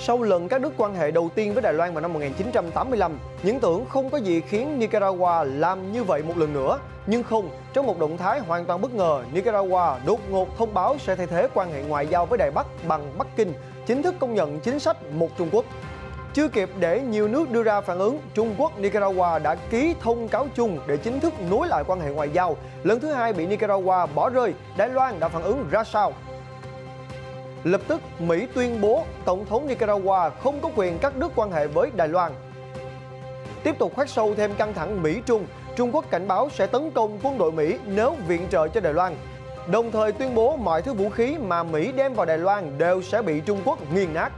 Sau lần cắt đứt quan hệ đầu tiên với Đài Loan vào năm 1985, những tưởng không có gì khiến Nicaragua làm như vậy một lần nữa. Nhưng không, trong một động thái hoàn toàn bất ngờ, Nicaragua đột ngột thông báo sẽ thay thế quan hệ ngoại giao với Đài Bắc bằng Bắc Kinh, chính thức công nhận chính sách một Trung Quốc. Chưa kịp để nhiều nước đưa ra phản ứng, Trung Quốc Nicaragua đã ký thông cáo chung để chính thức nối lại quan hệ ngoại giao. Lần thứ hai bị Nicaragua bỏ rơi, Đài Loan đã phản ứng ra sao? Lập tức, Mỹ tuyên bố Tổng thống Nicaragua không có quyền cắt đứt quan hệ với Đài Loan. Tiếp tục khoét sâu thêm căng thẳng Mỹ-Trung, Trung Quốc cảnh báo sẽ tấn công quân đội Mỹ nếu viện trợ cho Đài Loan. Đồng thời tuyên bố mọi thứ vũ khí mà Mỹ đem vào Đài Loan đều sẽ bị Trung Quốc nghiền nát.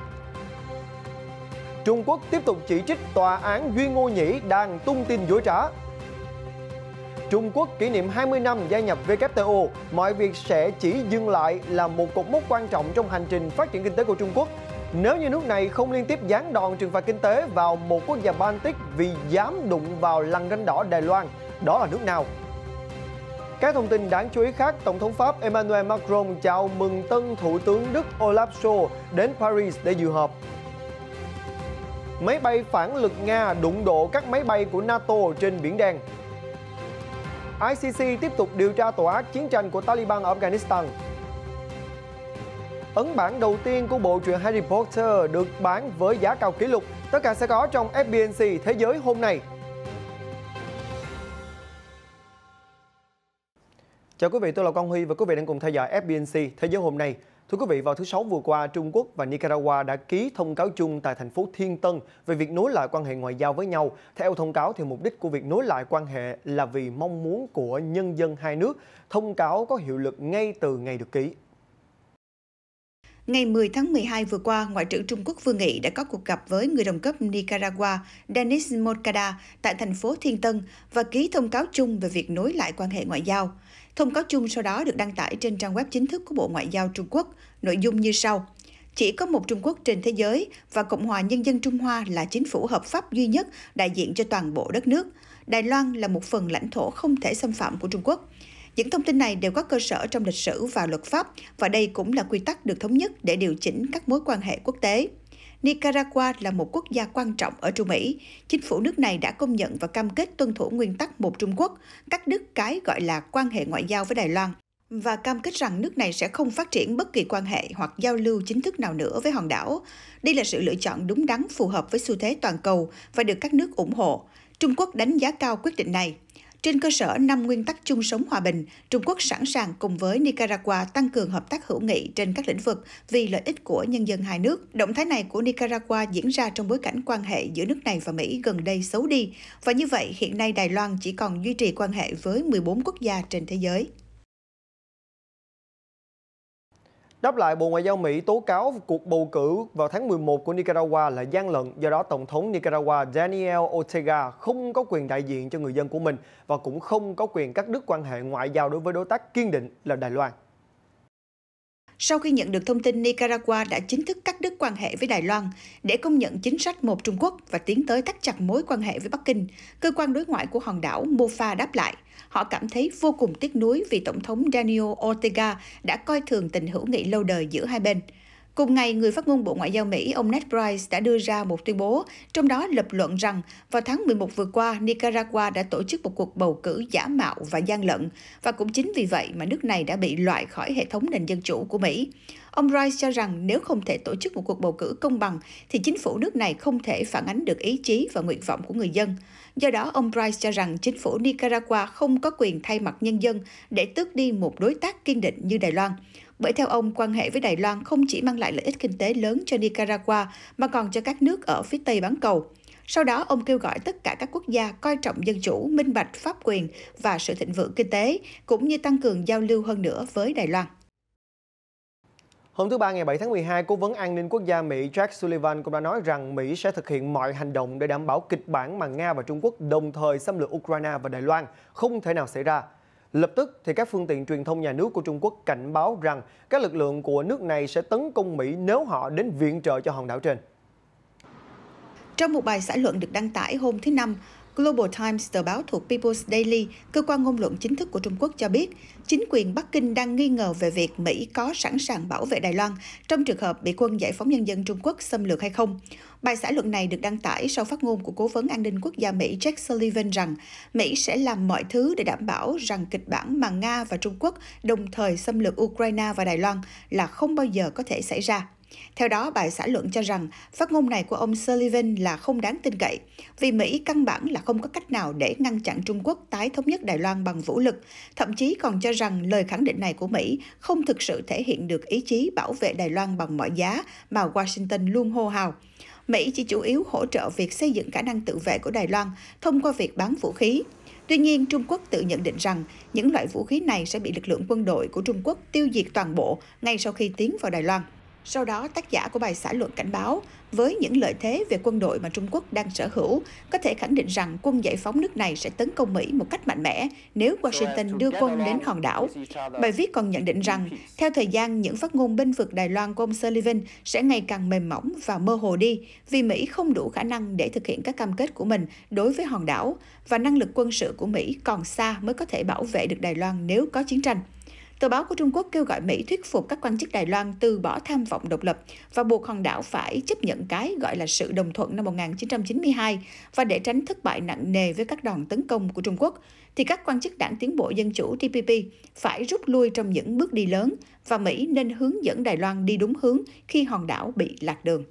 Trung Quốc tiếp tục chỉ trích tòa án Duy Ngô Nhĩ đang tung tin dối trá. Trung Quốc kỷ niệm 20 năm gia nhập WTO, mọi việc sẽ chỉ dừng lại là một cột mốc quan trọng trong hành trình phát triển kinh tế của Trung Quốc. Nếu như nước này không liên tiếp giáng đòn trừng phạt kinh tế vào một quốc gia Baltic vì dám đụng vào lằn ranh đỏ Đài Loan, đó là nước nào? Các thông tin đáng chú ý khác, Tổng thống Pháp Emmanuel Macron chào mừng tân Thủ tướng Đức Olaf Scholz đến Paris để dự họp. Máy bay phản lực Nga đụng độ các máy bay của NATO trên Biển Đen. ICC tiếp tục điều tra tội ác chiến tranh của Taliban ở Afghanistan. Ấn bản đầu tiên của bộ truyện Harry Potter được bán với giá cao kỷ lục. Tất cả sẽ có trong FBNC Thế giới hôm nay. Chào quý vị, tôi là Quang Huy và quý vị đang cùng theo dõi FBNC Thế giới hôm nay. Thưa quý vị, vào thứ Sáu vừa qua, Trung Quốc và Nicaragua đã ký thông cáo chung tại thành phố Thiên Tân về việc nối lại quan hệ ngoại giao với nhau. Theo thông cáo, thì mục đích của việc nối lại quan hệ là vì mong muốn của nhân dân hai nước. Thông cáo có hiệu lực ngay từ ngày được ký. Ngày 10 tháng 12 vừa qua, Ngoại trưởng Trung Quốc Vương Nghị đã có cuộc gặp với người đồng cấp Nicaragua Denis Moncada tại thành phố Thiên Tân và ký thông cáo chung về việc nối lại quan hệ ngoại giao. Thông cáo chung sau đó được đăng tải trên trang web chính thức của Bộ Ngoại giao Trung Quốc, nội dung như sau. Chỉ có một Trung Quốc trên thế giới và Cộng hòa Nhân dân Trung Hoa là chính phủ hợp pháp duy nhất đại diện cho toàn bộ đất nước. Đài Loan là một phần lãnh thổ không thể xâm phạm của Trung Quốc. Những thông tin này đều có cơ sở trong lịch sử và luật pháp, và đây cũng là quy tắc được thống nhất để điều chỉnh các mối quan hệ quốc tế. Nicaragua là một quốc gia quan trọng ở Trung Mỹ. Chính phủ nước này đã công nhận và cam kết tuân thủ nguyên tắc một Trung Quốc, cắt đứt cái gọi là quan hệ ngoại giao với Đài Loan, và cam kết rằng nước này sẽ không phát triển bất kỳ quan hệ hoặc giao lưu chính thức nào nữa với hòn đảo. Đây là sự lựa chọn đúng đắn phù hợp với xu thế toàn cầu và được các nước ủng hộ. Trung Quốc đánh giá cao quyết định này. Trên cơ sở 5 nguyên tắc chung sống hòa bình, Trung Quốc sẵn sàng cùng với Nicaragua tăng cường hợp tác hữu nghị trên các lĩnh vực vì lợi ích của nhân dân hai nước. Động thái này của Nicaragua diễn ra trong bối cảnh quan hệ giữa nước này và Mỹ gần đây xấu đi, và như vậy hiện nay Đài Loan chỉ còn duy trì quan hệ với 14 quốc gia trên thế giới. Đáp lại, Bộ Ngoại giao Mỹ tố cáo cuộc bầu cử vào tháng 11 của Nicaragua là gian lận, do đó Tổng thống Nicaragua Daniel Ortega không có quyền đại diện cho người dân của mình và cũng không có quyền cắt đứt quan hệ ngoại giao đối với đối tác kiên định là Đài Loan. Sau khi nhận được thông tin Nicaragua đã chính thức cắt đứt quan hệ với Đài Loan để công nhận chính sách một Trung Quốc và tiến tới thắt chặt mối quan hệ với Bắc Kinh, cơ quan đối ngoại của hòn đảo MOFA đáp lại. Họ cảm thấy vô cùng tiếc nuối vì Tổng thống Daniel Ortega đã coi thường tình hữu nghị lâu đời giữa hai bên. Cùng ngày, người phát ngôn Bộ Ngoại giao Mỹ ông Ned Price đã đưa ra một tuyên bố, trong đó lập luận rằng vào tháng 11 vừa qua, Nicaragua đã tổ chức một cuộc bầu cử giả mạo và gian lận, và cũng chính vì vậy mà nước này đã bị loại khỏi hệ thống nền dân chủ của Mỹ. Ông Price cho rằng nếu không thể tổ chức một cuộc bầu cử công bằng, thì chính phủ nước này không thể phản ánh được ý chí và nguyện vọng của người dân. Do đó, ông Price cho rằng chính phủ Nicaragua không có quyền thay mặt nhân dân để tước đi một đối tác kiên định như Đài Loan. Bởi theo ông, quan hệ với Đài Loan không chỉ mang lại lợi ích kinh tế lớn cho Nicaragua mà còn cho các nước ở phía Tây bán cầu. Sau đó, ông kêu gọi tất cả các quốc gia coi trọng dân chủ, minh bạch, pháp quyền và sự thịnh vượng kinh tế, cũng như tăng cường giao lưu hơn nữa với Đài Loan. Hôm thứ Ba ngày 7 tháng 12, Cố vấn An ninh Quốc gia Mỹ Jake Sullivan cũng đã nói rằng Mỹ sẽ thực hiện mọi hành động để đảm bảo kịch bản mà Nga và Trung Quốc đồng thời xâm lược Ukraine và Đài Loan không thể nào xảy ra. Lập tức, thì các phương tiện truyền thông nhà nước của Trung Quốc cảnh báo rằng các lực lượng của nước này sẽ tấn công Mỹ nếu họ đến viện trợ cho hòn đảo trên. Trong một bài xã luận được đăng tải hôm thứ Năm, Global Times, tờ báo thuộc People's Daily, cơ quan ngôn luận chính thức của Trung Quốc cho biết, chính quyền Bắc Kinh đang nghi ngờ về việc Mỹ có sẵn sàng bảo vệ Đài Loan trong trường hợp bị quân Giải phóng Nhân dân Trung Quốc xâm lược hay không. Bài xã luận này được đăng tải sau phát ngôn của Cố vấn An ninh Quốc gia Mỹ Jake Sullivan rằng Mỹ sẽ làm mọi thứ để đảm bảo rằng kịch bản mà Nga và Trung Quốc đồng thời xâm lược Ukraine và Đài Loan là không bao giờ có thể xảy ra. Theo đó, bài xã luận cho rằng phát ngôn này của ông Sullivan là không đáng tin cậy, vì Mỹ căn bản là không có cách nào để ngăn chặn Trung Quốc tái thống nhất Đài Loan bằng vũ lực, thậm chí còn cho rằng lời khẳng định này của Mỹ không thực sự thể hiện được ý chí bảo vệ Đài Loan bằng mọi giá mà Washington luôn hô hào. Mỹ chỉ chủ yếu hỗ trợ việc xây dựng khả năng tự vệ của Đài Loan thông qua việc bán vũ khí. Tuy nhiên, Trung Quốc tự nhận định rằng những loại vũ khí này sẽ bị lực lượng quân đội của Trung Quốc tiêu diệt toàn bộ ngay sau khi tiến vào Đài Loan. Sau đó, tác giả của bài xã luận cảnh báo, với những lợi thế về quân đội mà Trung Quốc đang sở hữu, có thể khẳng định rằng quân giải phóng nước này sẽ tấn công Mỹ một cách mạnh mẽ nếu Washington đưa quân đến hòn đảo. Bài viết còn nhận định rằng, theo thời gian, những phát ngôn bênh vực Đài Loan của ông Sullivan sẽ ngày càng mềm mỏng và mơ hồ đi, vì Mỹ không đủ khả năng để thực hiện các cam kết của mình đối với hòn đảo, và năng lực quân sự của Mỹ còn xa mới có thể bảo vệ được Đài Loan nếu có chiến tranh. Tờ báo của Trung Quốc kêu gọi Mỹ thuyết phục các quan chức Đài Loan từ bỏ tham vọng độc lập và buộc hòn đảo phải chấp nhận cái gọi là sự đồng thuận năm 1992, và để tránh thất bại nặng nề với các đòn tấn công của Trung Quốc, thì các quan chức Đảng Tiến bộ Dân chủ TPP phải rút lui trong những bước đi lớn, và Mỹ nên hướng dẫn Đài Loan đi đúng hướng khi hòn đảo bị lạc đường.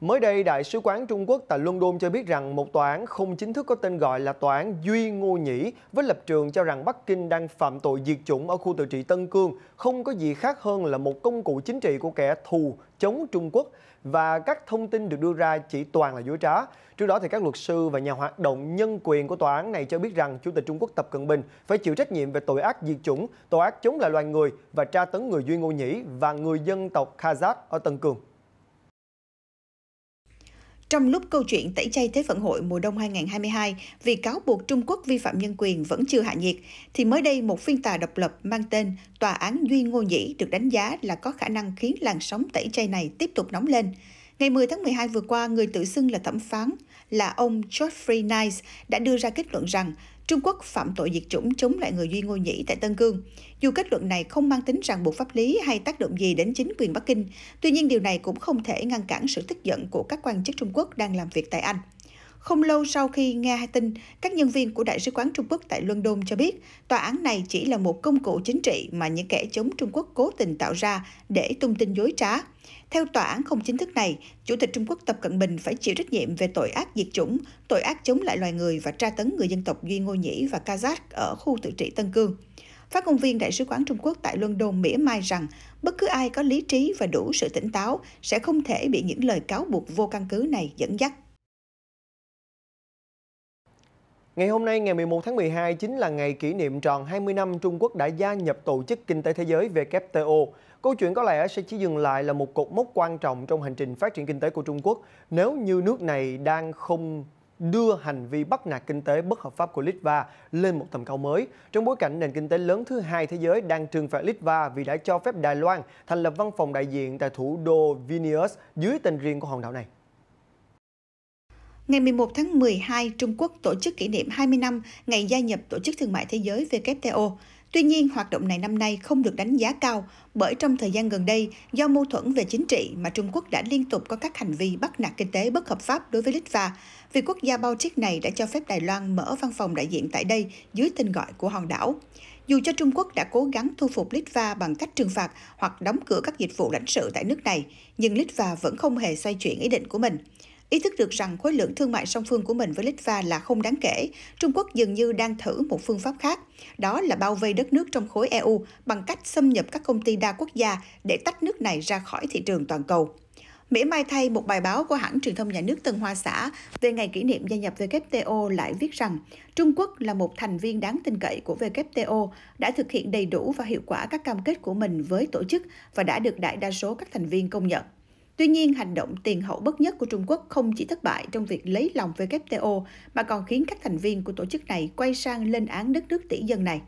Mới đây, Đại sứ quán Trung Quốc tại London cho biết rằng một tòa án không chính thức có tên gọi là Tòa án Duy Ngô Nhĩ với lập trường cho rằng Bắc Kinh đang phạm tội diệt chủng ở khu tự trị Tân Cương không có gì khác hơn là một công cụ chính trị của kẻ thù chống Trung Quốc, và các thông tin được đưa ra chỉ toàn là dối trá. Trước đó, thì các luật sư và nhà hoạt động nhân quyền của tòa án này cho biết rằng Chủ tịch Trung Quốc Tập Cận Bình phải chịu trách nhiệm về tội ác diệt chủng, tội ác chống lại loài người và tra tấn người Duy Ngô Nhĩ và người dân tộc Kazakh ở Tân Cương. Trong lúc câu chuyện tẩy chay Thế vận hội mùa đông 2022 vì cáo buộc Trung Quốc vi phạm nhân quyền vẫn chưa hạ nhiệt, thì mới đây một phiên tòa độc lập mang tên Tòa án Duy Ngô Nhĩ được đánh giá là có khả năng khiến làn sóng tẩy chay này tiếp tục nóng lên. Ngày 10 tháng 12 vừa qua, người tự xưng là thẩm phán là ông Geoffrey Nice đã đưa ra kết luận rằng Trung Quốc phạm tội diệt chủng chống lại người Duy Ngô Nhĩ tại Tân Cương. Dù kết luận này không mang tính ràng buộc pháp lý hay tác động gì đến chính quyền Bắc Kinh, tuy nhiên điều này cũng không thể ngăn cản sự tức giận của các quan chức Trung Quốc đang làm việc tại Anh. Không lâu sau khi nghe tin, các nhân viên của Đại sứ quán Trung Quốc tại London cho biết tòa án này chỉ là một công cụ chính trị mà những kẻ chống Trung Quốc cố tình tạo ra để tung tin dối trá. Theo tòa án không chính thức này, Chủ tịch Trung Quốc Tập Cận Bình phải chịu trách nhiệm về tội ác diệt chủng, tội ác chống lại loài người và tra tấn người dân tộc Duy Ngô Nhĩ và Kazakh ở khu tự trị Tân Cương. Phát ngôn viên Đại sứ quán Trung Quốc tại London mỉa mai rằng bất cứ ai có lý trí và đủ sự tỉnh táo sẽ không thể bị những lời cáo buộc vô căn cứ này dẫn dắt. Ngày hôm nay, ngày 11 tháng 12, chính là ngày kỷ niệm tròn 20 năm Trung Quốc đã gia nhập Tổ chức Kinh tế Thế giới WTO. Câu chuyện có lẽ sẽ chỉ dừng lại là một cột mốc quan trọng trong hành trình phát triển kinh tế của Trung Quốc nếu như nước này đang không đưa hành vi bắt nạt kinh tế bất hợp pháp của Litva lên một tầm cao mới, trong bối cảnh nền kinh tế lớn thứ hai thế giới đang trừng phạt Litva vì đã cho phép Đài Loan thành lập văn phòng đại diện tại thủ đô Vilnius dưới tên riêng của hòn đảo này. Ngày 11 tháng 12, Trung Quốc tổ chức kỷ niệm 20 năm ngày gia nhập Tổ chức Thương mại Thế giới WTO. Tuy nhiên, hoạt động này năm nay không được đánh giá cao bởi trong thời gian gần đây, do mâu thuẫn về chính trị mà Trung Quốc đã liên tục có các hành vi bắt nạt kinh tế bất hợp pháp đối với Litva, vì quốc gia Baltic này đã cho phép Đài Loan mở văn phòng đại diện tại đây dưới tên gọi của hòn đảo. Dù cho Trung Quốc đã cố gắng thu phục Litva bằng cách trừng phạt hoặc đóng cửa các dịch vụ lãnh sự tại nước này, nhưng Litva vẫn không hề xoay chuyển ý định của mình. Ý thức được rằng khối lượng thương mại song phương của mình với Litva là không đáng kể, Trung Quốc dường như đang thử một phương pháp khác, đó là bao vây đất nước trong khối EU bằng cách xâm nhập các công ty đa quốc gia để tách nước này ra khỏi thị trường toàn cầu. Mỉa mai thay, một bài báo của hãng truyền thông nhà nước Tân Hoa Xã về ngày kỷ niệm gia nhập WTO lại viết rằng Trung Quốc là một thành viên đáng tin cậy của WTO, đã thực hiện đầy đủ và hiệu quả các cam kết của mình với tổ chức và đã được đại đa số các thành viên công nhận. Tuy nhiên, hành động tiền hậu bất nhất của Trung Quốc không chỉ thất bại trong việc lấy lòng WTO mà còn khiến các thành viên của tổ chức này quay sang lên án đất nước tỷ dân này.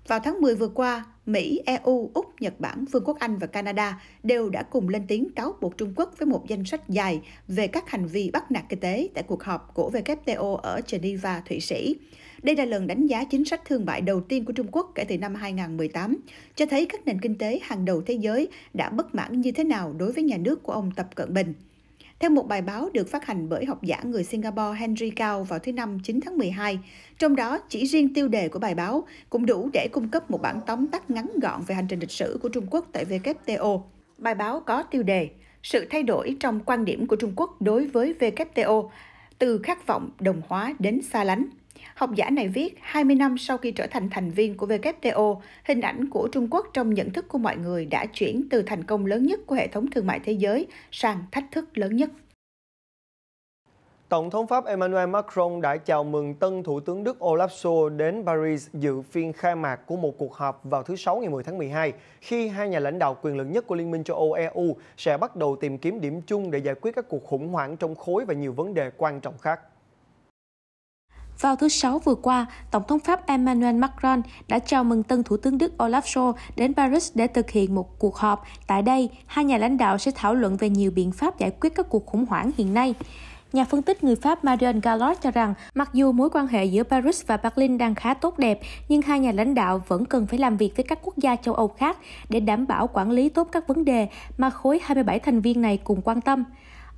Vào tháng 10 vừa qua, Mỹ, EU, Úc, Nhật Bản, Vương quốc Anh và Canada đều đã cùng lên tiếng cáo buộc Trung Quốc với một danh sách dài về các hành vi bắt nạt kinh tế tại cuộc họp của WTO ở Geneva, Thụy Sĩ. Đây là lần đánh giá chính sách thương mại đầu tiên của Trung Quốc kể từ năm 2018, cho thấy các nền kinh tế hàng đầu thế giới đã bất mãn như thế nào đối với nhà nước của ông Tập Cận Bình. Theo một bài báo được phát hành bởi học giả người Singapore Henry Cao vào thứ Năm 9 tháng 12, trong đó chỉ riêng tiêu đề của bài báo cũng đủ để cung cấp một bản tóm tắt ngắn gọn về hành trình lịch sử của Trung Quốc tại WTO. Bài báo có tiêu đề Sự thay đổi trong quan điểm của Trung Quốc đối với WTO, từ khát vọng đồng hóa đến xa lánh. Học giả này viết, 20 năm sau khi trở thành thành viên của WTO, hình ảnh của Trung Quốc trong nhận thức của mọi người đã chuyển từ thành công lớn nhất của hệ thống thương mại thế giới sang thách thức lớn nhất. Tổng thống Pháp Emmanuel Macron đã chào mừng tân Thủ tướng Đức Olaf Scholz đến Paris dự phiên khai mạc của một cuộc họp vào thứ Sáu ngày 10 tháng 12, khi hai nhà lãnh đạo quyền lực nhất của Liên minh châu Âu EU sẽ bắt đầu tìm kiếm điểm chung để giải quyết các cuộc khủng hoảng trong khối và nhiều vấn đề quan trọng khác. Vào thứ Sáu vừa qua, Tổng thống Pháp Emmanuel Macron đã chào mừng tân Thủ tướng Đức Olaf Scholz đến Paris để thực hiện một cuộc họp. Tại đây, hai nhà lãnh đạo sẽ thảo luận về nhiều biện pháp giải quyết các cuộc khủng hoảng hiện nay. Nhà phân tích người Pháp Marion Gallot cho rằng, mặc dù mối quan hệ giữa Paris và Berlin đang khá tốt đẹp, nhưng hai nhà lãnh đạo vẫn cần phải làm việc với các quốc gia châu Âu khác để đảm bảo quản lý tốt các vấn đề mà khối 27 thành viên này cùng quan tâm.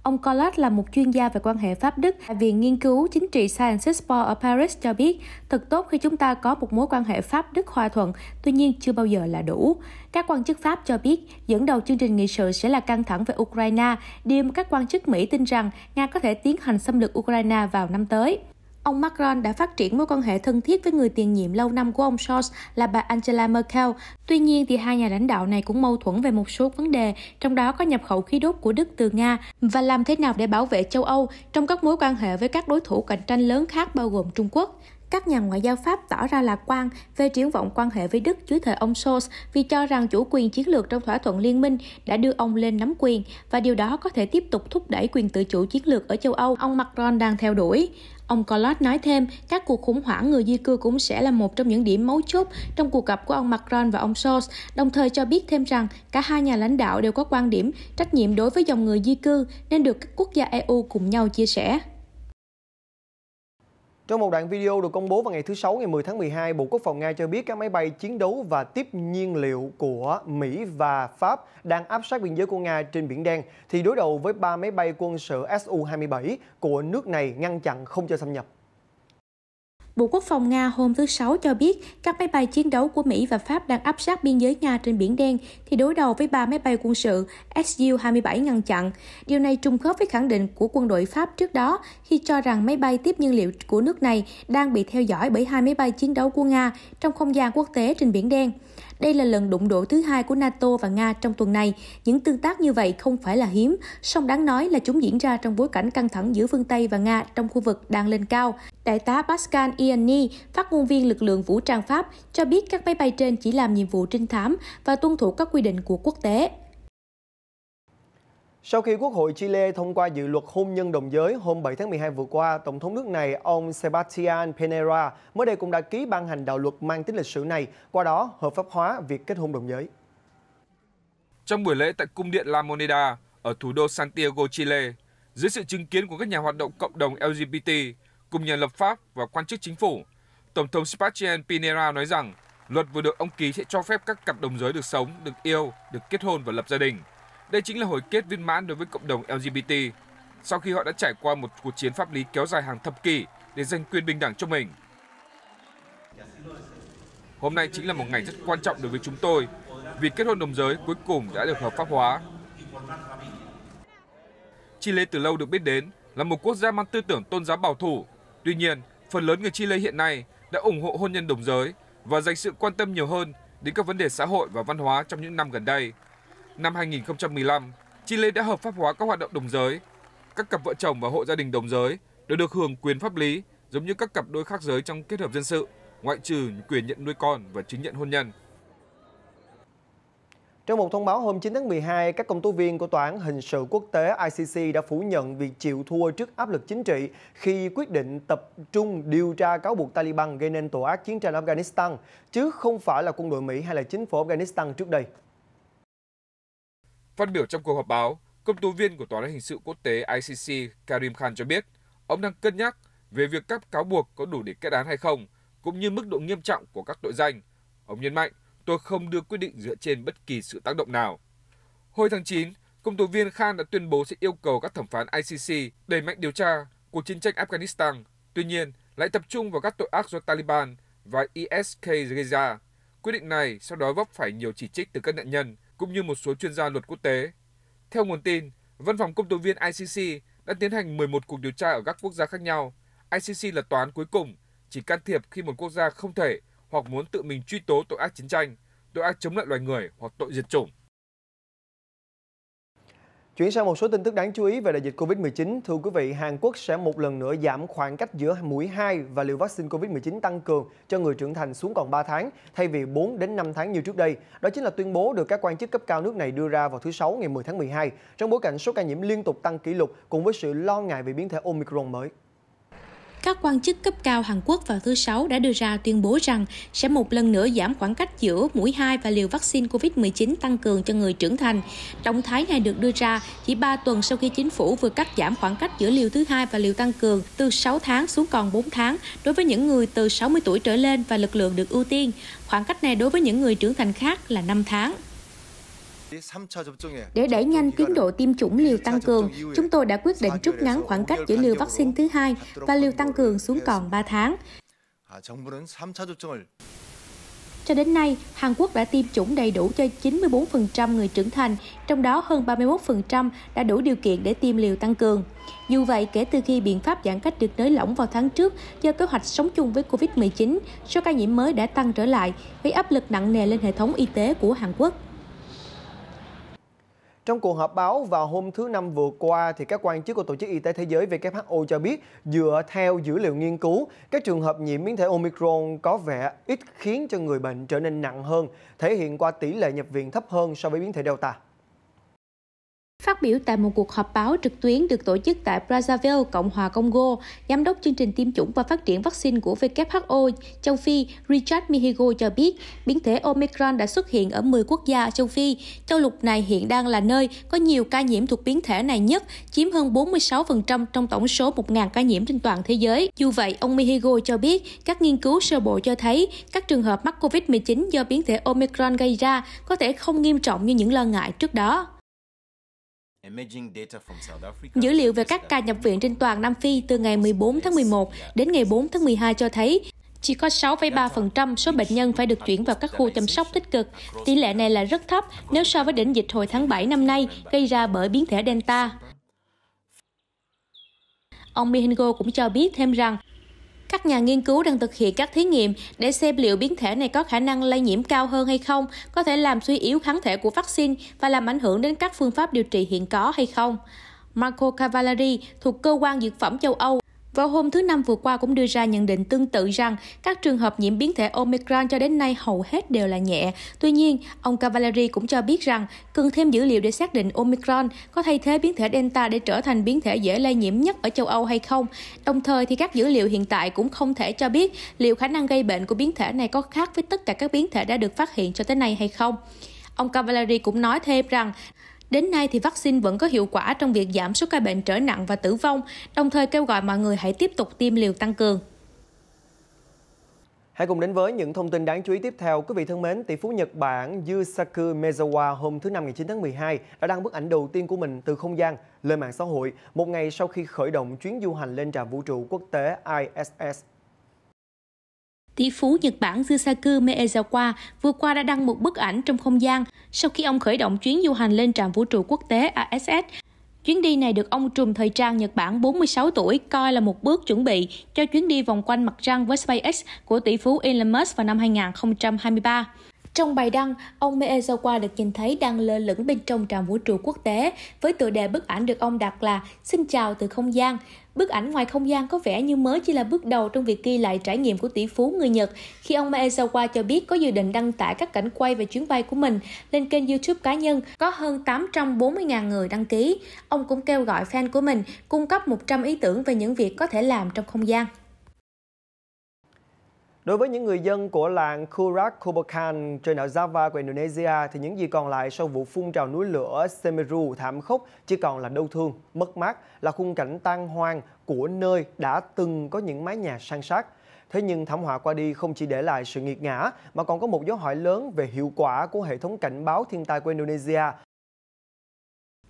Ông Gallot là một chuyên gia về quan hệ Pháp-Đức tại Viện Nghiên cứu Chính trị Sciences Po ở Paris cho biết, thật tốt khi chúng ta có một mối quan hệ Pháp-Đức hòa thuận, tuy nhiên chưa bao giờ là đủ. Các quan chức Pháp cho biết, dẫn đầu chương trình nghị sự sẽ là căng thẳng về Ukraine, điều mà các quan chức Mỹ tin rằng Nga có thể tiến hành xâm lược Ukraine vào năm tới. Ông Macron đã phát triển mối quan hệ thân thiết với người tiền nhiệm lâu năm của ông Scholz là bà Angela Merkel. Tuy nhiên, thì hai nhà lãnh đạo này cũng mâu thuẫn về một số vấn đề, trong đó có nhập khẩu khí đốt của Đức từ Nga và làm thế nào để bảo vệ châu Âu trong các mối quan hệ với các đối thủ cạnh tranh lớn khác bao gồm Trung Quốc. Các nhà ngoại giao Pháp tỏ ra lạc quan về triển vọng quan hệ với Đức dưới thời ông Scholz vì cho rằng chủ quyền chiến lược trong thỏa thuận liên minh đã đưa ông lên nắm quyền và điều đó có thể tiếp tục thúc đẩy quyền tự chủ chiến lược ở châu Âu ông Macron đang theo đuổi. Ông Collot nói thêm, các cuộc khủng hoảng người di cư cũng sẽ là một trong những điểm mấu chốt trong cuộc gặp của ông Macron và ông Scholz, đồng thời cho biết thêm rằng cả hai nhà lãnh đạo đều có quan điểm trách nhiệm đối với dòng người di cư nên được các quốc gia EU cùng nhau chia sẻ. Trong một đoạn video được công bố vào ngày thứ Sáu ngày 10 tháng 12, Bộ Quốc phòng Nga cho biết các máy bay chiến đấu và tiếp nhiên liệu của Mỹ và Pháp đang áp sát biên giới của Nga trên Biển Đen, thì đối đầu với 3 máy bay quân sự Su-27 của nước này ngăn chặn không cho xâm nhập. Bộ Quốc phòng Nga hôm thứ Sáu cho biết các máy bay chiến đấu của Mỹ và Pháp đang áp sát biên giới Nga trên Biển Đen thì đối đầu với 3 máy bay quân sự Su-27 ngăn chặn. Điều này trùng khớp với khẳng định của quân đội Pháp trước đó khi cho rằng máy bay tiếp nhiên liệu của nước này đang bị theo dõi bởi 2 máy bay chiến đấu của Nga trong không gian quốc tế trên Biển Đen. Đây là lần đụng độ thứ hai của NATO và Nga trong tuần này. Những tương tác như vậy không phải là hiếm, song đáng nói là chúng diễn ra trong bối cảnh căng thẳng giữa phương Tây và Nga trong khu vực đang lên cao. Đại tá Pascal Ianni, phát ngôn viên lực lượng vũ trang Pháp, cho biết các máy bay trên chỉ làm nhiệm vụ trinh thám và tuân thủ các quy định của quốc tế. Sau khi Quốc hội Chile thông qua dự luật hôn nhân đồng giới hôm 7 tháng 12 vừa qua, Tổng thống nước này ông Sebastián Piñera mới đây cũng đã ký ban hành đạo luật mang tính lịch sử này, qua đó hợp pháp hóa việc kết hôn đồng giới. Trong buổi lễ tại Cung điện La Moneda ở thủ đô Santiago, Chile, dưới sự chứng kiến của các nhà hoạt động cộng đồng LGBT, cùng nhà lập pháp và quan chức chính phủ, Tổng thống Sebastián Piñera nói rằng luật vừa được ông ký sẽ cho phép các cặp đồng giới được sống, được yêu, được kết hôn và lập gia đình. Đây chính là hồi kết viên mãn đối với cộng đồng LGBT, sau khi họ đã trải qua một cuộc chiến pháp lý kéo dài hàng thập kỷ để giành quyền bình đẳng cho mình. Hôm nay chính là một ngày rất quan trọng đối với chúng tôi, vì kết hôn đồng giới cuối cùng đã được hợp pháp hóa. Chile từ lâu được biết đến là một quốc gia mang tư tưởng tôn giáo bảo thủ. Tuy nhiên, phần lớn người Chile hiện nay đã ủng hộ hôn nhân đồng giới và dành sự quan tâm nhiều hơn đến các vấn đề xã hội và văn hóa trong những năm gần đây. Năm 2015, Chile đã hợp pháp hóa các hoạt động đồng giới. Các cặp vợ chồng và hộ gia đình đồng giới đều được hưởng quyền pháp lý giống như các cặp đôi khác giới trong kết hợp dân sự, ngoại trừ quyền nhận nuôi con và chứng nhận hôn nhân. Trong một thông báo hôm 9 tháng 12, các công tố viên của Tòa án Hình sự Quốc tế ICC đã phủ nhận việc chịu thua trước áp lực chính trị khi quyết định tập trung điều tra cáo buộc Taliban gây nên tội ác chiến tranh Afghanistan, chứ không phải là quân đội Mỹ hay là chính phủ Afghanistan trước đây. Phát biểu trong cuộc họp báo, công tố viên của Tòa án Hình sự Quốc tế ICC Karim Khan cho biết ông đang cân nhắc về việc các cáo buộc có đủ để kết án hay không, cũng như mức độ nghiêm trọng của các tội danh. Ông nhấn mạnh, tôi không đưa quyết định dựa trên bất kỳ sự tác động nào. Hồi tháng 9, công tố viên Khan đã tuyên bố sẽ yêu cầu các thẩm phán ICC đẩy mạnh điều tra cuộc chiến tranh Afghanistan, tuy nhiên lại tập trung vào các tội ác do Taliban và ISK gây ra. Quyết định này sau đó vấp phải nhiều chỉ trích từ các nạn nhân, cũng như một số chuyên gia luật quốc tế. Theo nguồn tin, văn phòng công tố viên ICC đã tiến hành 11 cuộc điều tra ở các quốc gia khác nhau. ICC là tòa án cuối cùng, chỉ can thiệp khi một quốc gia không thể hoặc muốn tự mình truy tố tội ác chiến tranh, tội ác chống lại loài người hoặc tội diệt chủng. Chuyển sang một số tin tức đáng chú ý về đại dịch Covid-19. Thưa quý vị, Hàn Quốc sẽ một lần nữa giảm khoảng cách giữa mũi 2 và liều vaccine Covid-19 tăng cường cho người trưởng thành xuống còn 3 tháng, thay vì 4 đến 5 tháng như trước đây. Đó chính là tuyên bố được các quan chức cấp cao nước này đưa ra vào thứ Sáu ngày 10 tháng 12, trong bối cảnh số ca nhiễm liên tục tăng kỷ lục cùng với sự lo ngại về biến thể Omicron mới. Các quan chức cấp cao Hàn Quốc vào thứ Sáu đã đưa ra tuyên bố rằng sẽ một lần nữa giảm khoảng cách giữa mũi 2 và liều vaccine COVID-19 tăng cường cho người trưởng thành. Động thái này được đưa ra chỉ 3 tuần sau khi chính phủ vừa cắt giảm khoảng cách giữa liều thứ 2 và liều tăng cường từ 6 tháng xuống còn 4 tháng đối với những người từ 60 tuổi trở lên và lực lượng được ưu tiên. Khoảng cách này đối với những người trưởng thành khác là 5 tháng. Để đẩy nhanh tiến độ tiêm chủng liều tăng cường, chúng tôi đã quyết định rút ngắn khoảng cách giữa liều vaccine thứ 2 và liều tăng cường xuống còn 3 tháng. Cho đến nay, Hàn Quốc đã tiêm chủng đầy đủ cho 94% người trưởng thành, trong đó hơn 31% đã đủ điều kiện để tiêm liều tăng cường. Dù vậy, kể từ khi biện pháp giãn cách được nới lỏng vào tháng trước do kế hoạch sống chung với Covid-19, số ca nhiễm mới đã tăng trở lại, gây áp lực nặng nề lên hệ thống y tế của Hàn Quốc. Trong cuộc họp báo vào hôm thứ Năm vừa qua, thì các quan chức của Tổ chức Y tế Thế giới WHO cho biết dựa theo dữ liệu nghiên cứu, các trường hợp nhiễm biến thể Omicron có vẻ ít khiến cho người bệnh trở nên nặng hơn, thể hiện qua tỷ lệ nhập viện thấp hơn so với biến thể Delta. Phát biểu tại một cuộc họp báo trực tuyến được tổ chức tại Brazzaville, Cộng hòa Congo, Giám đốc chương trình tiêm chủng và phát triển vaccine của WHO châu Phi Richard Mihigo cho biết biến thể Omicron đã xuất hiện ở 10 quốc gia ở châu Phi. Châu lục này hiện đang là nơi có nhiều ca nhiễm thuộc biến thể này nhất, chiếm hơn 46% trong tổng số 1.000 ca nhiễm trên toàn thế giới. Dù vậy, ông Mihigo cho biết các nghiên cứu sơ bộ cho thấy các trường hợp mắc COVID-19 do biến thể Omicron gây ra có thể không nghiêm trọng như những lo ngại trước đó. Dữ liệu về các ca nhập viện trên toàn Nam Phi từ ngày 14 tháng 11 đến ngày 4 tháng 12 cho thấy chỉ có 6,3% số bệnh nhân phải được chuyển vào các khu chăm sóc tích cực. Tỷ lệ này là rất thấp nếu so với đỉnh dịch hồi tháng 7 năm nay gây ra bởi biến thể Delta. Ông Mihingo cũng cho biết thêm rằng các nhà nghiên cứu đang thực hiện các thí nghiệm để xem liệu biến thể này có khả năng lây nhiễm cao hơn hay không, có thể làm suy yếu kháng thể của vaccine và làm ảnh hưởng đến các phương pháp điều trị hiện có hay không. Marco Cavallari thuộc Cơ quan Dược phẩm châu Âu vào hôm thứ Năm vừa qua cũng đưa ra nhận định tương tự rằng các trường hợp nhiễm biến thể Omicron cho đến nay hầu hết đều là nhẹ. Tuy nhiên, ông Cavallari cũng cho biết rằng cần thêm dữ liệu để xác định Omicron có thay thế biến thể Delta để trở thành biến thể dễ lây nhiễm nhất ở châu Âu hay không. Đồng thời thì các dữ liệu hiện tại cũng không thể cho biết liệu khả năng gây bệnh của biến thể này có khác với tất cả các biến thể đã được phát hiện cho tới nay hay không. Ông Cavallari cũng nói thêm rằng đến nay thì vaccine vẫn có hiệu quả trong việc giảm số ca bệnh trở nặng và tử vong, đồng thời kêu gọi mọi người hãy tiếp tục tiêm liều tăng cường. Hãy cùng đến với những thông tin đáng chú ý tiếp theo. Quý vị thân mến, tỷ phú Nhật Bản Yusaku Maezawa hôm thứ Năm ngày 9 tháng 12 đã đăng bức ảnh đầu tiên của mình từ không gian lên mạng xã hội, một ngày sau khi khởi động chuyến du hành lên trạm vũ trụ quốc tế ISS. Tỷ phú Nhật Bản Yusaku Maezawa vừa qua đã đăng một bức ảnh trong không gian sau khi ông khởi động chuyến du hành lên trạm vũ trụ quốc tế ISS. Chuyến đi này được ông trùm thời trang Nhật Bản 46 tuổi coi là một bước chuẩn bị cho chuyến đi vòng quanh mặt trăng với SpaceX của tỷ phú Elon Musk vào năm 2023. Trong bài đăng, ông Maezawa được nhìn thấy đang lơ lửng bên trong trạm vũ trụ quốc tế với tựa đề bức ảnh được ông đặt là "Xin chào từ không gian". Bức ảnh ngoài không gian có vẻ như mới chỉ là bước đầu trong việc ghi lại trải nghiệm của tỷ phú người Nhật khi ông Maezawa cho biết có dự định đăng tải các cảnh quay về chuyến bay của mình lên kênh YouTube cá nhân có hơn 840.000 người đăng ký. Ông cũng kêu gọi fan của mình cung cấp 100 ý tưởng về những việc có thể làm trong không gian. Đối với những người dân của làng Kurak Kobokan trên đảo Java của Indonesia thì những gì còn lại sau vụ phun trào núi lửa Semeru thảm khốc chỉ còn là đau thương, mất mát, là khung cảnh tan hoang của nơi đã từng có những mái nhà san sát. Thế nhưng thảm họa qua đi không chỉ để lại sự nghiệt ngã mà còn có một dấu hỏi lớn về hiệu quả của hệ thống cảnh báo thiên tai của Indonesia.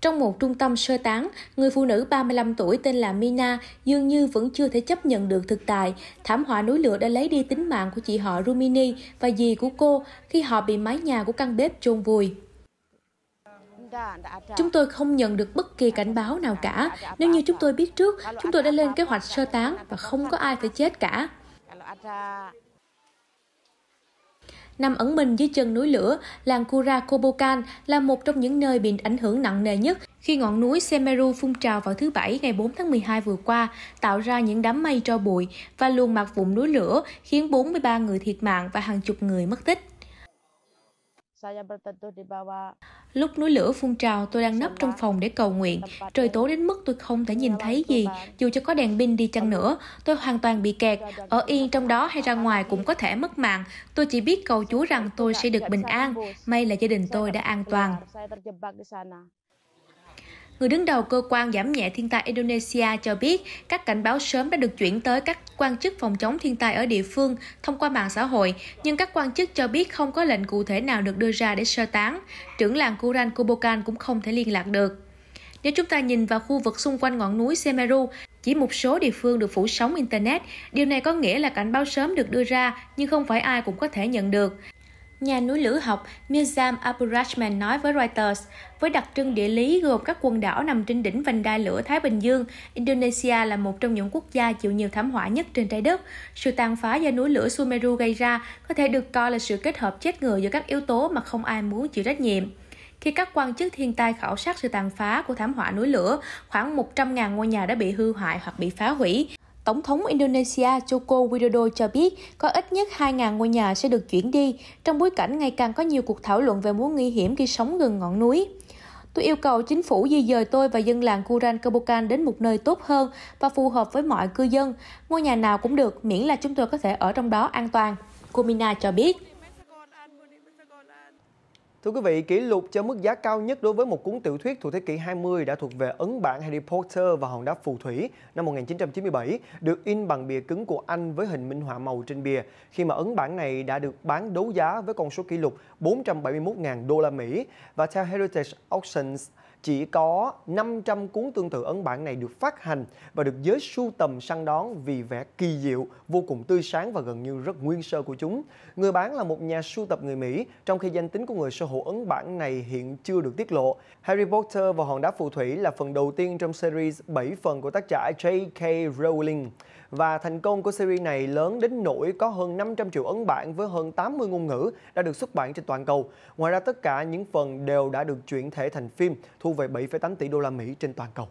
Trong một trung tâm sơ tán, người phụ nữ 35 tuổi tên là Mina dường như vẫn chưa thể chấp nhận được thực tại. Thảm họa núi lửa đã lấy đi tính mạng của chị họ Rumini và dì của cô khi họ bị mái nhà của căn bếp chôn vùi. Chúng tôi không nhận được bất kỳ cảnh báo nào cả. Nếu như chúng tôi biết trước, chúng tôi đã lên kế hoạch sơ tán và không có ai phải chết cả. Nằm ẩn mình dưới chân núi lửa, làng Kurak Kobokan là một trong những nơi bị ảnh hưởng nặng nề nhất khi ngọn núi Semeru phun trào vào thứ Bảy ngày 4 tháng 12 vừa qua, tạo ra những đám mây tro bụi và luồn mặt vùng núi lửa, khiến 43 người thiệt mạng và hàng chục người mất tích. Lúc núi lửa phun trào, tôi đang nấp trong phòng để cầu nguyện. Trời tối đến mức tôi không thể nhìn thấy gì, dù cho có đèn pin đi chăng nữa. Tôi hoàn toàn bị kẹt, ở yên trong đó hay ra ngoài cũng có thể mất mạng. Tôi chỉ biết cầu Chúa rằng tôi sẽ được bình an. May là gia đình tôi đã an toàn. Người đứng đầu cơ quan giảm nhẹ thiên tai Indonesia cho biết các cảnh báo sớm đã được chuyển tới các quan chức phòng chống thiên tai ở địa phương thông qua mạng xã hội, nhưng các quan chức cho biết không có lệnh cụ thể nào được đưa ra để sơ tán. Trưởng làng Kurak Kobokan cũng không thể liên lạc được. Nếu chúng ta nhìn vào khu vực xung quanh ngọn núi Semeru, chỉ một số địa phương được phủ sóng Internet. Điều này có nghĩa là cảnh báo sớm được đưa ra, nhưng không phải ai cũng có thể nhận được. Nhà núi lửa học Mirzam Abdurrahman nói với Reuters, với đặc trưng địa lý gồm các quần đảo nằm trên đỉnh vành đai lửa Thái Bình Dương, Indonesia là một trong những quốc gia chịu nhiều thảm họa nhất trên trái đất. Sự tàn phá do núi lửa Semeru gây ra có thể được coi là sự kết hợp chết người giữa các yếu tố mà không ai muốn chịu trách nhiệm. Khi các quan chức thiên tai khảo sát sự tàn phá của thảm họa núi lửa, khoảng 100.000 ngôi nhà đã bị hư hại hoặc bị phá hủy. Tổng thống Indonesia Joko Widodo cho biết có ít nhất 2.000 ngôi nhà sẽ được chuyển đi, trong bối cảnh ngày càng có nhiều cuộc thảo luận về mối nguy hiểm khi sống gần ngọn núi. Tôi yêu cầu chính phủ di dời tôi và dân làng Kurak Kobokan đến một nơi tốt hơn và phù hợp với mọi cư dân. Ngôi nhà nào cũng được, miễn là chúng tôi có thể ở trong đó an toàn, cô Mina cho biết. Thưa quý vị, kỷ lục cho mức giá cao nhất đối với một cuốn tiểu thuyết thuộc thế kỷ 20 đã thuộc về ấn bản Harry Potter và hòn đá phù thủy năm 1997, được in bằng bìa cứng của Anh với hình minh họa màu trên bìa, khi mà ấn bản này đã được bán đấu giá với con số kỷ lục 471.000 đô la Mỹ. Và theo Heritage Auctions, chỉ có 500 cuốn tương tự ấn bản này được phát hành và được giới sưu tầm săn đón vì vẻ kỳ diệu, vô cùng tươi sáng và gần như rất nguyên sơ của chúng. Người bán là một nhà sưu tập người Mỹ, trong khi danh tính của người sở hữu ấn bản này hiện chưa được tiết lộ. Harry Potter và hòn đá phù thủy là phần đầu tiên trong series 7 phần của tác giả J.K. Rowling. Và thành công của series này lớn đến nỗi có hơn 500 triệu ấn bản với hơn 80 ngôn ngữ đã được xuất bản trên toàn cầu. Ngoài ra tất cả những phần đều đã được chuyển thể thành phim, thu về 7,8 tỷ đô la Mỹ trên toàn cầu.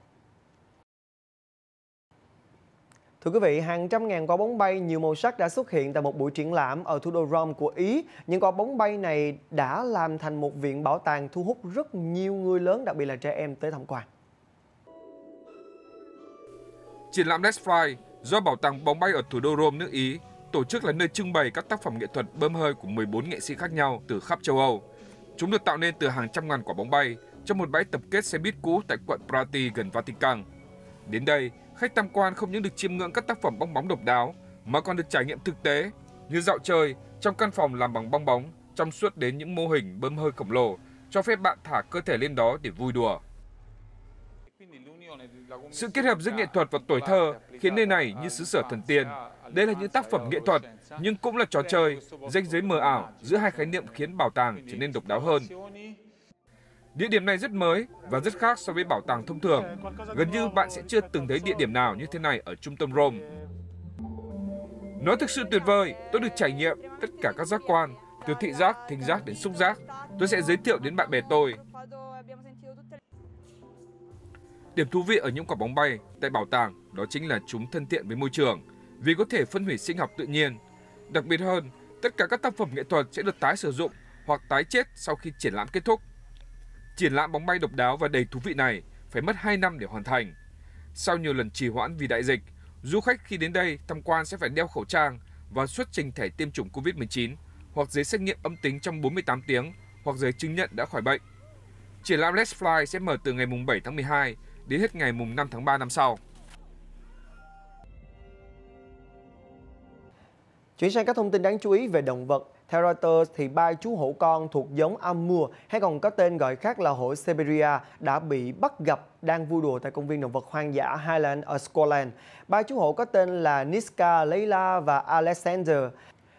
Thưa quý vị, hàng trăm ngàn quả bóng bay nhiều màu sắc đã xuất hiện tại một buổi triển lãm ở thủ đô Rome của Ý. Những quả bóng bay này đã làm thành một viện bảo tàng thu hút rất nhiều người lớn, đặc biệt là trẻ em tới tham quan. Triển lãm Let's Fly do Bảo tàng bóng bay ở thủ đô Rome nước Ý tổ chức là nơi trưng bày các tác phẩm nghệ thuật bơm hơi của 14 nghệ sĩ khác nhau từ khắp châu Âu. Chúng được tạo nên từ hàng trăm ngàn quả bóng bay trong một bãi tập kết xe buýt cũ tại quận Prati gần Vatican. Đến đây, khách tham quan không những được chiêm ngưỡng các tác phẩm bong bóng độc đáo mà còn được trải nghiệm thực tế như dạo chơi trong căn phòng làm bằng bong bóng, trong suốt đến những mô hình bơm hơi khổng lồ cho phép bạn thả cơ thể lên đó để vui đùa. Sự kết hợp giữa nghệ thuật và tuổi thơ khiến nơi này như xứ sở thần tiên. Đây là những tác phẩm nghệ thuật nhưng cũng là trò chơi, ranh giới mờ ảo giữa hai khái niệm khiến bảo tàng trở nên độc đáo hơn. Địa điểm này rất mới và rất khác so với bảo tàng thông thường. Gần như bạn sẽ chưa từng thấy địa điểm nào như thế này ở trung tâm Rome. Nó thực sự tuyệt vời, tôi được trải nghiệm tất cả các giác quan, từ thị giác, thính giác đến xúc giác. Tôi sẽ giới thiệu đến bạn bè tôi. Điểm thú vị ở những quả bóng bay tại bảo tàng đó chính là chúng thân thiện với môi trường vì có thể phân hủy sinh học tự nhiên. Đặc biệt hơn, tất cả các tác phẩm nghệ thuật sẽ được tái sử dụng hoặc tái chết sau khi triển lãm kết thúc. Triển lãm bóng bay độc đáo và đầy thú vị này phải mất 2 năm để hoàn thành. Sau nhiều lần trì hoãn vì đại dịch, du khách khi đến đây tham quan sẽ phải đeo khẩu trang và xuất trình thẻ tiêm chủng COVID-19 hoặc giấy xét nghiệm âm tính trong 48 tiếng hoặc giấy chứng nhận đã khỏi bệnh. Triển lãm Let's Fly sẽ mở từ ngày 7 tháng 12 đến hết ngày 5 tháng 3 năm sau. Chuyển sang các thông tin đáng chú ý về động vật. Theo Reuters, thì 3 chú hổ con thuộc giống Amur, hay còn có tên gọi khác là hổ Siberia, đã bị bắt gặp đang vui đùa tại công viên động vật hoang dã Highland ở Scotland. 3 chú hổ có tên là Niska, Layla và Alexander.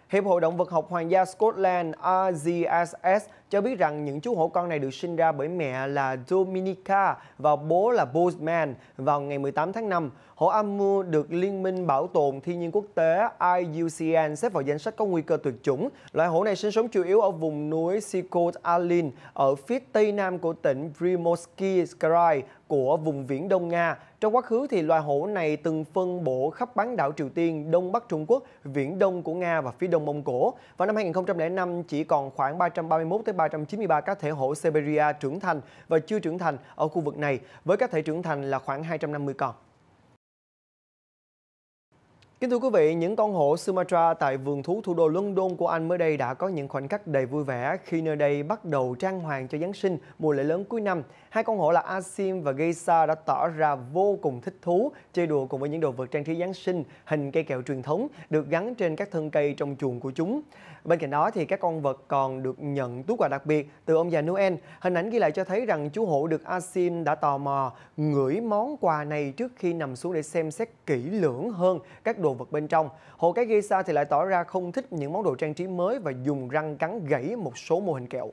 Hiệp hội Động vật học Hoàng gia Scotland RGSS cho biết rằng những chú hổ con này được sinh ra bởi mẹ là Dominica và bố là Bozeman vào ngày 18 tháng 5. Hổ Amur được Liên minh Bảo tồn Thiên nhiên Quốc tế IUCN xếp vào danh sách có nguy cơ tuyệt chủng. Loài hổ này sinh sống chủ yếu ở vùng núi Sikot Alin ở phía tây nam của tỉnh Primorsky Krai của vùng viễn Đông Nga. Trong quá khứ thì loài hổ này từng phân bổ khắp bán đảo Triều Tiên, Đông Bắc Trung Quốc, viễn Đông của Nga và phía Đông Mông Cổ. Vào năm 2005 chỉ còn khoảng 331 tới 393 cá thể hổ Siberia trưởng thành và chưa trưởng thành ở khu vực này, với cá thể trưởng thành là khoảng 250 con. Kính thưa quý vị, những con hổ Sumatra tại vườn thú thủ đô London của Anh mới đây đã có những khoảnh khắc đầy vui vẻ khi nơi đây bắt đầu trang hoàng cho Giáng sinh, mùa lễ lớn cuối năm. Hai con hổ là Asim và Geisa đã tỏ ra vô cùng thích thú, chơi đùa cùng với những đồ vật trang trí Giáng sinh, hình cây kẹo truyền thống được gắn trên các thân cây trong chuồng của chúng. Bên cạnh đó thì các con vật còn được nhận túi quà đặc biệt từ ông già Noel. Hình ảnh ghi lại cho thấy rằng chú hổ được Asim đã tò mò ngửi món quà này trước khi nằm xuống để xem xét kỹ lưỡng hơn các đồ vật bên trong. Hổ cái Geisa thì lại tỏ ra không thích những món đồ trang trí mới và dùng răng cắn gãy một số mô hình kẹo.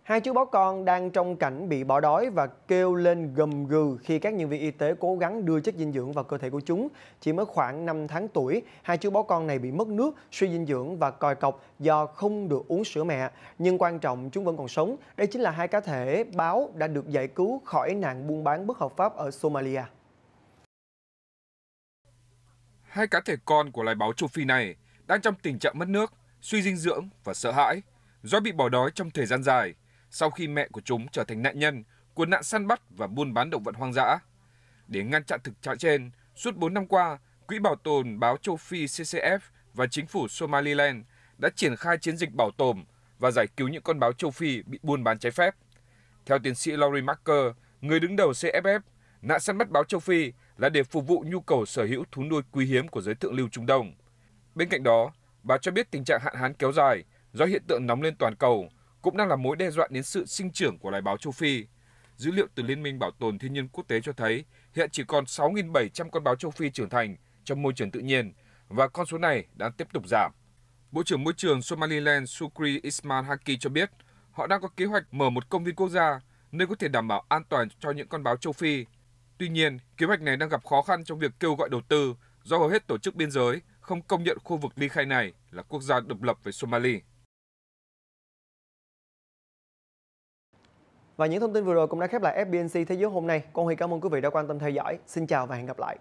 Hai chú báo con đang trong cảnh bị bỏ đói và kêu lên gầm gừ khi các nhân viên y tế cố gắng đưa chất dinh dưỡng vào cơ thể của chúng. Chỉ mới khoảng 5 tháng tuổi, hai chú báo con này bị mất nước, suy dinh dưỡng và còi cọc do không được uống sữa mẹ. Nhưng quan trọng chúng vẫn còn sống. Đây chính là hai cá thể báo đã được giải cứu khỏi nạn buôn bán bất hợp pháp ở Somalia. Hai cá thể con của loài báo châu Phi này đang trong tình trạng mất nước, suy dinh dưỡng và sợ hãi do bị bỏ đói trong thời gian dài sau khi mẹ của chúng trở thành nạn nhân của nạn săn bắt và buôn bán động vật hoang dã. Để ngăn chặn thực trạng trên, suốt 4 năm qua, Quỹ Bảo tồn Báo Châu Phi CCF và chính phủ Somaliland đã triển khai chiến dịch bảo tồn và giải cứu những con báo châu Phi bị buôn bán trái phép. Theo tiến sĩ Laurie Marker, người đứng đầu CFF, nạn săn bắt báo châu Phi là để phục vụ nhu cầu sở hữu thú nuôi quý hiếm của giới thượng lưu Trung Đông. Bên cạnh đó, bà cho biết tình trạng hạn hán kéo dài do hiện tượng nóng lên toàn cầu cũng đang là mối đe dọa đến sự sinh trưởng của loài báo châu Phi. Dữ liệu từ Liên minh Bảo tồn Thiên nhiên Quốc tế cho thấy hiện chỉ còn 6.700 con báo châu Phi trưởng thành trong môi trường tự nhiên và con số này đang tiếp tục giảm. Bộ trưởng Môi trường Somaliland Shukri Ismail Haki cho biết họ đang có kế hoạch mở một công viên quốc gia nơi có thể đảm bảo an toàn cho những con báo châu Phi. Tuy nhiên, kế hoạch này đang gặp khó khăn trong việc kêu gọi đầu tư do hầu hết tổ chức biên giới không công nhận khu vực ly khai này là quốc gia độc lập với Somali. Và những thông tin vừa rồi cũng đã khép lại FBNC Thế giới hôm nay. Con Huy cảm ơn quý vị đã quan tâm theo dõi. Xin chào và hẹn gặp lại.